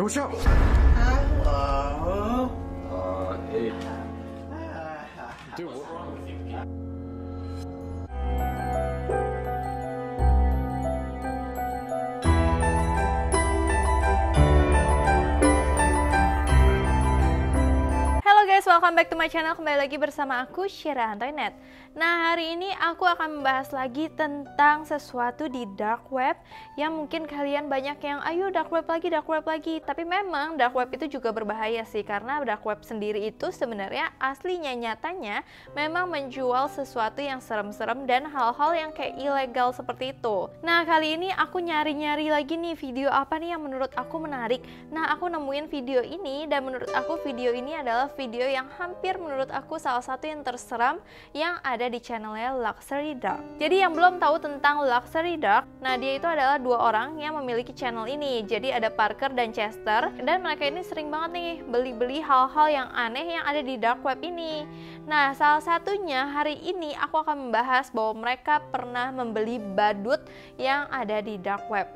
Hey, what's up? Hello. Hey. Dude, what's wrong with you? Halo guys, welcome back to my channel. Kembali lagi bersama aku, Syira Antoinette. Nah, hari ini aku akan membahas lagi tentang sesuatu di dark web yang mungkin kalian banyak yang ayo dark web lagi. Tapi memang dark web itu juga berbahaya sih, karena dark web sendiri itu sebenarnya aslinya nyatanya memang menjual sesuatu yang serem-serem dan hal-hal yang kayak ilegal seperti itu. Nah, kali ini aku nyari-nyari lagi nih video apa nih yang menurut aku menarik. Nah, aku nemuin video ini dan menurut aku video ini adalah video yang hampir menurut aku salah satu yang terseram yang ada di channelnya Luxury Dark. Jadi yang belum tahu tentang Luxury Dark, nah dia itu adalah dua orang yang memiliki channel ini. Jadi ada Parker dan Chester, dan mereka ini sering banget nih beli-beli hal-hal yang aneh yang ada di dark web ini. Nah, salah satunya hari ini aku akan membahas bahwa mereka pernah membeli badut yang ada di dark web.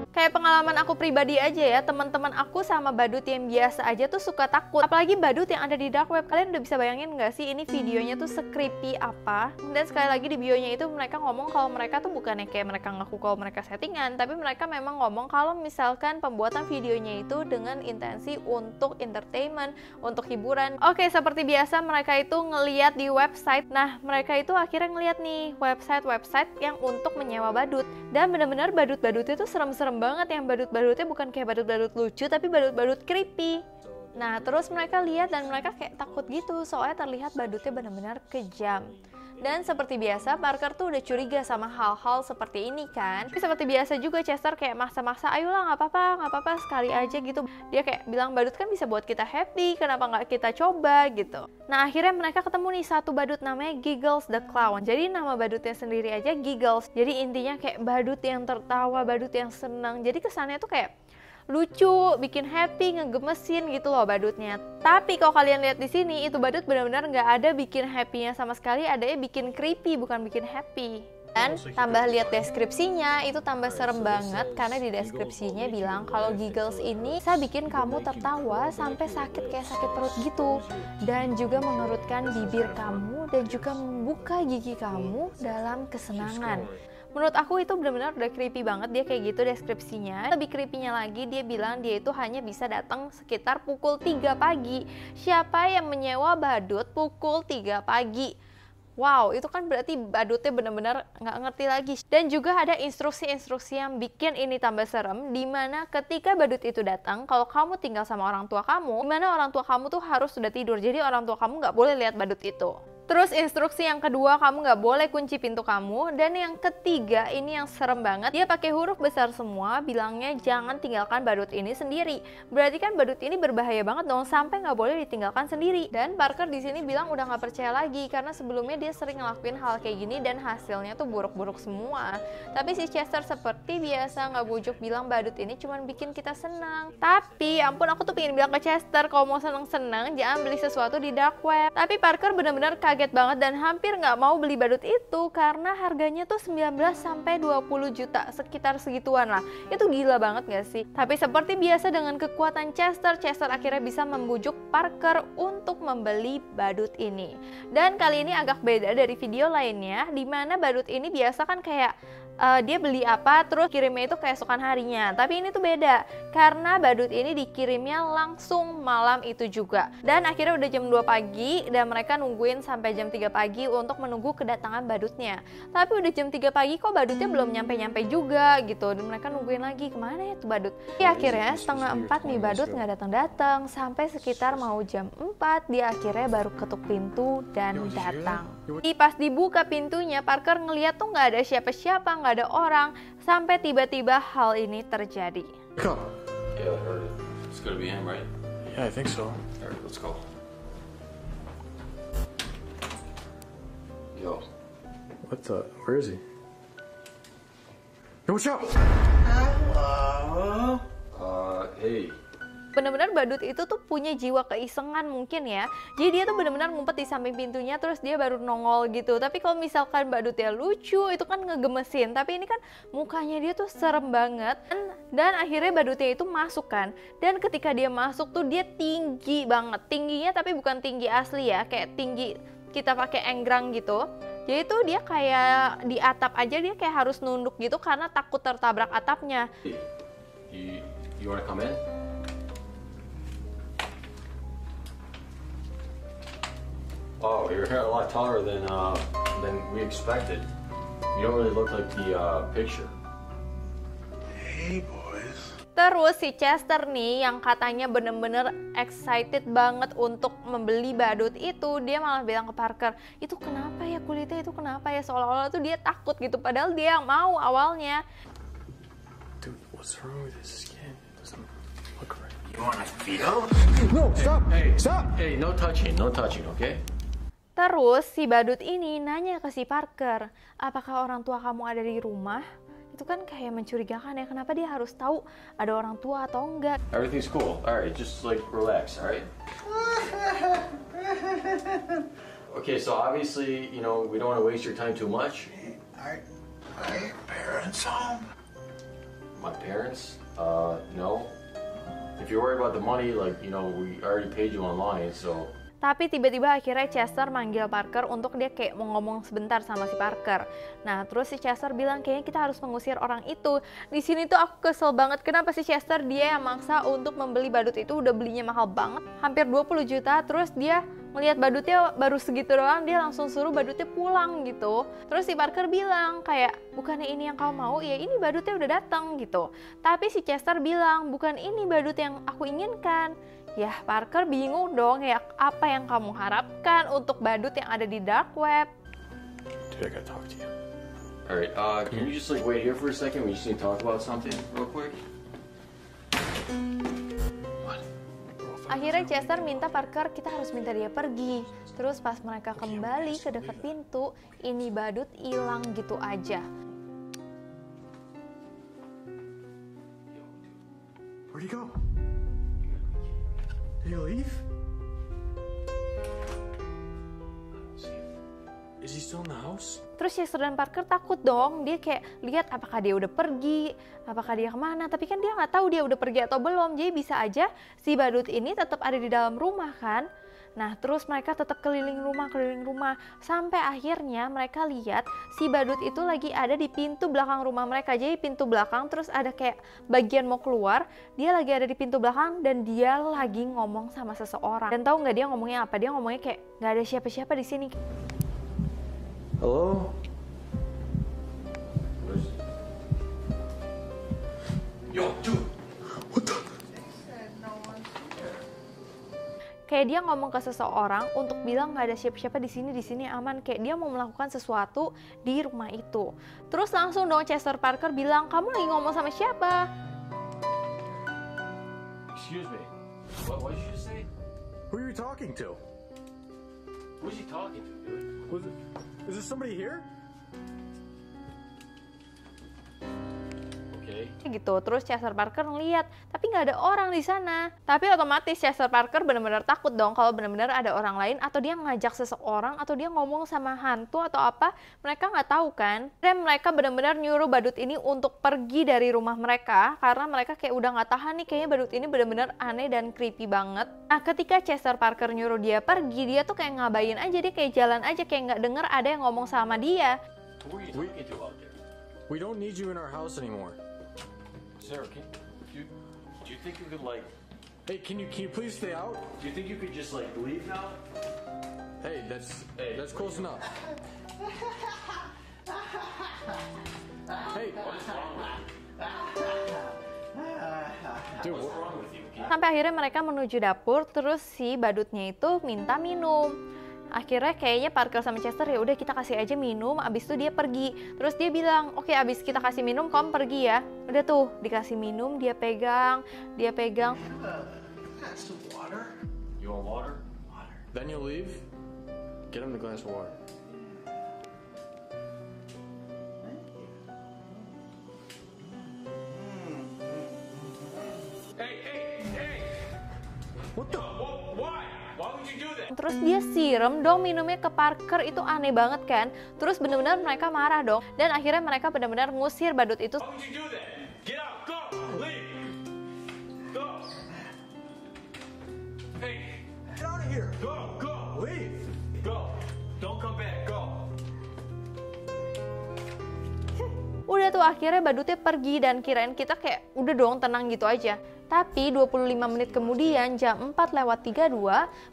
Kayak pengalaman aku pribadi aja ya, teman-teman aku sama badut yang biasa aja tuh suka takut. Apalagi badut yang ada di dark web. Kalian udah bisa bayangin gak sih ini videonya tuh se-creepy apa? Dan sekali lagi di bionya itu mereka ngomong kalau mereka tuh bukannya kayak mereka ngaku kalau mereka settingan, tapi mereka memang ngomong kalau misalkan pembuatan videonya itu dengan intensi untuk entertainment, untuk hiburan. Oke, seperti biasa mereka itu ngeliat di website. Nah, mereka itu akhirnya ngeliat nih website yang untuk menyewa badut. Dan benar-benar badut-badutnya tuh serem-serem banget, yang badut-badutnya bukan kayak badut-badut lucu tapi badut-badut creepy. Nah, terus mereka lihat dan mereka kayak takut gitu soalnya terlihat badutnya benar-benar kejam. Dan seperti biasa Parker tuh udah curiga sama hal-hal seperti ini kan. Tapi seperti biasa juga Chester kayak maksa-maksa, ayolah nggak apa-apa sekali aja gitu. Dia kayak bilang badut kan bisa buat kita happy, kenapa nggak kita coba gitu. Nah, akhirnya mereka ketemu nih satu badut namanya Giggles the Clown. Jadi nama badutnya sendiri aja Giggles. Jadi intinya kayak badut yang tertawa, badut yang senang. Jadi kesannya tuh kayak lucu, bikin happy, ngegemesin gitu loh badutnya. Tapi kalau kalian lihat di sini itu badut benar-benar nggak ada bikin happy-nya sama sekali, adanya bikin creepy bukan bikin happy. Dan tambah lihat deskripsinya itu tambah serem banget karena di deskripsinya bilang kalau Giggles ini bisa bikin kamu tertawa sampai sakit kayak sakit perut gitu, dan juga mengerutkan bibir kamu dan juga membuka gigi kamu dalam kesenangan. Menurut aku itu benar-benar udah creepy banget, dia kayak gitu deskripsinya. Lebih creepy-nya lagi dia bilang dia itu hanya bisa datang sekitar pukul 3 pagi. Siapa yang menyewa badut pukul 3 pagi? Wow, itu kan berarti badutnya benar-benar nggak ngerti lagi. Dan juga ada instruksi-instruksi yang bikin ini tambah serem, dimana ketika badut itu datang, kalau kamu tinggal sama orang tua kamu, dimana orang tua kamu tuh harus sudah tidur, jadi orang tua kamu nggak boleh lihat badut itu. Terus instruksi yang kedua, kamu nggak boleh kunci pintu kamu. Dan yang ketiga, ini yang serem banget, dia pakai huruf besar semua, bilangnya jangan tinggalkan badut ini sendiri. Berarti kan badut ini berbahaya banget dong, sampai nggak boleh ditinggalkan sendiri. Dan Parker di sini bilang udah nggak percaya lagi, karena sebelumnya dia sering ngelakuin hal kayak gini dan hasilnya tuh buruk-buruk semua. Tapi si Chester seperti biasa nggak bujuk, bilang badut ini cuma bikin kita senang. Tapi ampun, aku tuh pengen bilang ke Chester kalau mau seneng-seneng jangan beli sesuatu di dark web. Tapi Parker bener-bener kaget banget dan hampir nggak mau beli badut itu karena harganya tuh 19 sampai 20 juta, sekitar segituan lah. Itu gila banget gak sih? Tapi seperti biasa dengan kekuatan Chester akhirnya bisa membujuk Parker untuk membeli badut ini. Dan kali ini agak beda dari video lainnya, dimana badut ini biasa kan kayak dia beli apa terus kirimnya itu keesokan harinya. Tapi ini tuh beda karena badut ini dikirimnya langsung malam itu juga. Dan akhirnya udah jam 2 pagi dan mereka nungguin sampai jam 3 pagi untuk menunggu kedatangan badutnya. Tapi udah jam 3 pagi kok badutnya belum nyampe-nyampe juga gitu. Dan mereka nungguin lagi, kemana ya tuh badut. Akhirnya setengah 4 nih badut nggak datang-datang, sampai sekitar mau jam 4 dia akhirnya baru ketuk pintu dan datang. Pas dibuka pintunya, Parker ngeliat tuh nggak ada siapa-siapa, nggak ada orang, sampai tiba-tiba hal ini terjadi. Wake up. Yeah, I heard it. It's gonna be him, right? Yeah, I think so. Alright, let's go. Yo. What the? Where is he? Hey, what's up? Hello. Hey. Bener-bener badut itu tuh punya jiwa keisengan mungkin ya. Jadi dia tuh bener-bener ngumpet di samping pintunya terus dia baru nongol gitu. Tapi kalau misalkan badutnya lucu itu kan ngegemesin. Tapi ini kan mukanya dia tuh serem banget. Dan akhirnya badutnya itu masuk kan. Dan ketika dia masuk tuh dia tinggi banget. Tingginya tapi bukan tinggi asli ya. Kayak tinggi kita pakai enggrang gitu. Jadi tuh dia kayak di atap aja dia kayak harus nunduk gitu karena takut tertabrak atapnya. You wanna come in? Oh, you're a lot taller than we expected. You don't really look like the picture. Hey, boys. Terus si Chester nih yang katanya bener-bener excited banget untuk membeli badut itu, dia malah bilang ke Parker, itu kenapa ya kulitnya, itu kenapa ya, seolah-olah tuh dia takut gitu, padahal dia yang mau awalnya. Dude, what's wrong with his skin? It doesn't look right. You wanna feel? No, stop! Hey, Stop! Hey, no touching, okay? Terus si badut ini nanya ke si Parker, apakah orang tua kamu ada di rumah? Itu kan kayak mencurigakan ya, kenapa dia harus tahu ada orang tua atau enggak. Everything's cool. All right, just like relax, all right? Okay, so obviously, you know, we don't want to waste your time too much. Are your parents home? My parents? No. If you're worried about the money, like, you know, we already paid you online, so... Tapi tiba-tiba akhirnya Chester manggil Parker untuk dia kayak mau ngomong sebentar sama si Parker. Nah, terus si Chester bilang kayaknya kita harus mengusir orang itu. Di sini tuh aku kesel banget kenapa si Chester dia yang maksa untuk membeli badut itu, udah belinya mahal banget, hampir 20 juta, terus dia melihat badutnya baru segitu doang, dia langsung suruh badutnya pulang gitu. Terus si Parker bilang kayak, bukannya ini yang kau mau, ya ini badutnya udah datang gitu. Tapi si Chester bilang, bukan ini badut yang aku inginkan. Ya Parker bingung dong ya, apa yang kamu harapkan untuk badut yang ada di dark web? Dude, I gotta talk to you. All right, can you just like wait here for a second? We just need to talk about something real quick. What? Akhirnya Chester minta Parker, kita harus minta dia pergi. Terus pas mereka kembali ke dekat pintu, ini badut hilang gitu aja. Where'd he go? Did he leave? Is he still in the house? Terus Chester dan Parker takut dong, dia kayak lihat apakah dia udah pergi, apakah dia kemana, tapi kan dia nggak tahu dia udah pergi atau belum, jadi bisa aja si badut ini tetap ada di dalam rumah kan. Nah terus mereka tetap keliling rumah, sampai akhirnya mereka lihat si badut itu lagi ada di pintu belakang rumah mereka. Jadi pintu belakang terus ada kayak bagian mau keluar, dia lagi ada di pintu belakang dan dia lagi ngomong sama seseorang. Dan tahu nggak dia ngomongnya apa? Dia ngomongnya kayak nggak ada siapa-siapa di sini. Hello? Yo, dude! What the? Kayak dia ngomong ke seseorang untuk bilang nggak ada siapa-siapa di sini aman. Kayak dia mau melakukan sesuatu di rumah itu. Terus langsung dong Chester Parker bilang, kamu lagi ngomong sama siapa? Excuse me. What did you just say? Who are you talking to? Who's he talking to, dude? Is there somebody here? Okay. Gitu. Terus Chester Parker ngeliat, tapi nggak ada orang di sana. Tapi otomatis Chester Parker benar-benar takut dong kalau benar-benar ada orang lain, atau dia ngajak seseorang, atau dia ngomong sama hantu atau apa, mereka nggak tahu kan. Dan mereka benar-benar nyuruh badut ini untuk pergi dari rumah mereka karena mereka kayak udah nggak tahan nih, kayaknya badut ini benar-benar aneh dan creepy banget. Nah ketika Chester Parker nyuruh dia pergi, dia tuh kayak ngabain aja, dia kayak jalan aja, kayak nggak denger ada yang ngomong sama dia. Who are you talking to out there? We don't need you in our house anymore. Sarah, do you think you could like... Hey, can you please stay out? Do you think you could just like leave now? Hey, that's close enough. Hey, What is wrong with you? dude, What's wrong with you? Sampai akhirnya mereka menuju dapur, terus si badutnya itu minta minum. Akhirnya kayaknya Parker sama Chester ya udah kita kasih aja minum, abis itu dia pergi. Terus dia bilang, oke, abis kita kasih minum kamu pergi ya. Udah tuh dikasih minum, dia pegang. That's the water. You want water? then you'll leave? Get him the glass of water. Hey! What the? Why? Why would you do that? Terus dia siram dong minumnya ke Parker, itu aneh banget kan. Terus bener-bener mereka marah dong. Dan akhirnya mereka benar-benar ngusir badut itu. Why would you do that? Get out, go, leave, go. Hey, get out of here. Go, leave, go. Don't come back, go. Udah tuh akhirnya badutnya pergi dan kirain kita kayak udah dong tenang gitu aja. Tapi 25 menit kemudian jam 4:32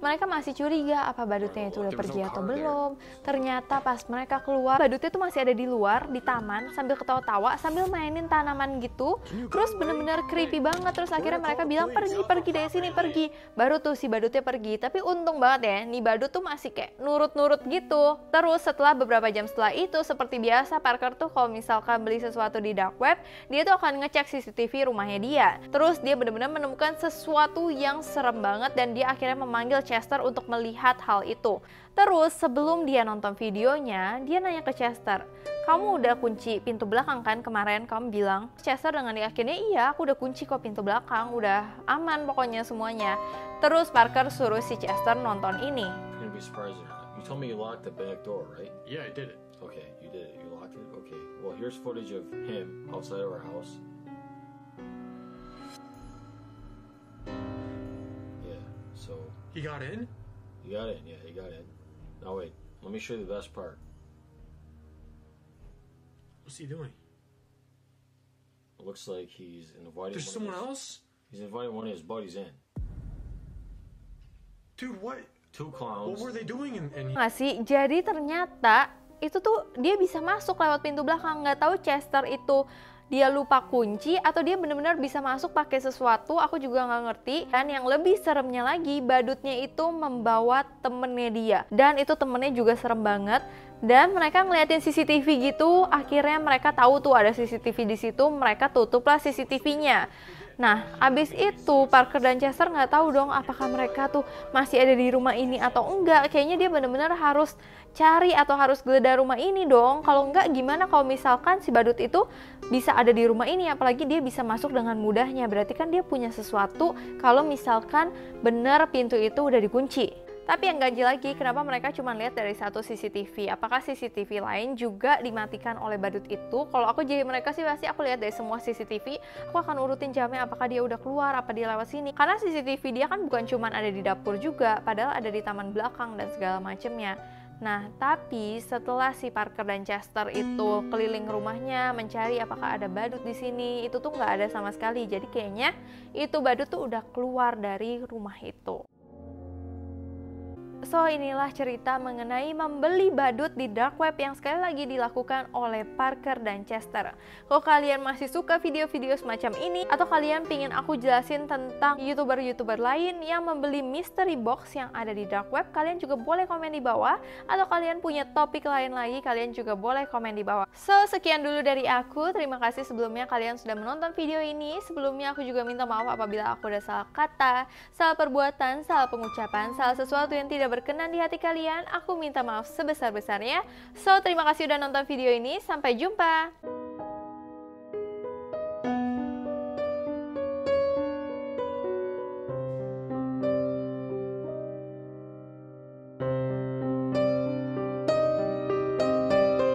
mereka masih curiga apa badutnya itu udah pergi atau belum. Ternyata pas mereka keluar badutnya tuh masih ada di luar di taman sambil ketawa-tawa sambil mainin tanaman gitu. Terus bener-bener creepy banget. Terus akhirnya mereka bilang pergi dari sini pergi. Baru tuh si badutnya pergi. Tapi untung banget ya nih badut tuh masih kayak nurut-nurut gitu. Terus setelah beberapa jam setelah itu seperti biasa Parker tuh kalau misalkan beli sesuatu di dark web dia tuh akan ngecek CCTV rumahnya dia. Terus dia benar-benar menemukan sesuatu yang serem banget dan dia akhirnya memanggil Chester untuk melihat hal itu. Terus sebelum dia nonton videonya, dia nanya ke Chester, "Kamu udah kunci pintu belakang kan kemarin?" Kamu bilang. Chester dengan yakinnya, "Iya, aku udah kunci kok pintu belakang, udah aman pokoknya semuanya." Terus Parker suruh si Chester nonton ini. You're gonna be surprised or not. You told me you locked the back door, right? Yeah, I did it. Okay, you did it. You locked it? Okay. Well, here's footage of him outside of our house. Yeah, so He got in? you got in. Yeah, you got in. Now wait, let me show you the best part. What's he doing? It looks like he's inviting There's someone else? He's inviting one of his buddies in. Dude, what? Two clowns. What were they doing in Nggak sih? Jadi ternyata itu tuh dia bisa masuk lewat pintu belakang. Nggak tahu Chester itu dia lupa kunci atau dia benar-benar bisa masuk pakai sesuatu, aku juga nggak ngerti. Dan yang lebih seremnya lagi, badutnya itu membawa temennya dia. Dan itu temennya juga serem banget. Dan mereka ngeliatin CCTV gitu, akhirnya mereka tahu tuh ada CCTV di situ, mereka tutuplah CCTV-nya. Nah, abis itu Parker dan Chester nggak tahu dong apakah mereka tuh masih ada di rumah ini atau enggak. Kayaknya dia benar-benar harus cari atau harus geledah rumah ini dong. Kalau enggak gimana kalau misalkan si badut itu bisa ada di rumah ini, apalagi dia bisa masuk dengan mudahnya. Berarti kan dia punya sesuatu kalau misalkan benar pintu itu udah dikunci. Tapi yang ganjil lagi, kenapa mereka cuma lihat dari satu CCTV? Apakah CCTV lain juga dimatikan oleh badut itu? Kalau aku jadi mereka sih pasti aku lihat dari semua CCTV. Aku akan urutin jamnya apakah dia udah keluar, apa dia lewat sini. Karena CCTV dia kan bukan cuma ada di dapur juga, padahal ada di taman belakang dan segala macemnya. Nah, tapi setelah si Parker dan Chester itu keliling rumahnya mencari apakah ada badut di sini, itu tuh nggak ada sama sekali. Jadi kayaknya itu badut tuh udah keluar dari rumah itu. So inilah cerita mengenai membeli badut di dark web yang sekali lagi dilakukan oleh Parker dan Chester. Kalau kalian masih suka video-video semacam ini atau kalian pingin aku jelasin tentang YouTuber-YouTuber lain yang membeli mystery box yang ada di dark web, kalian juga boleh komen di bawah. Atau kalian punya topik lain lagi, kalian juga boleh komen di bawah. So sekian dulu dari aku, terima kasih sebelumnya kalian sudah menonton video ini. Sebelumnya aku juga minta maaf apabila aku ada salah kata, salah perbuatan, salah pengucapan, salah sesuatu yang tidak berkenan di hati kalian, aku minta maaf sebesar-besarnya. So, terima kasih udah nonton video ini. Sampai jumpa.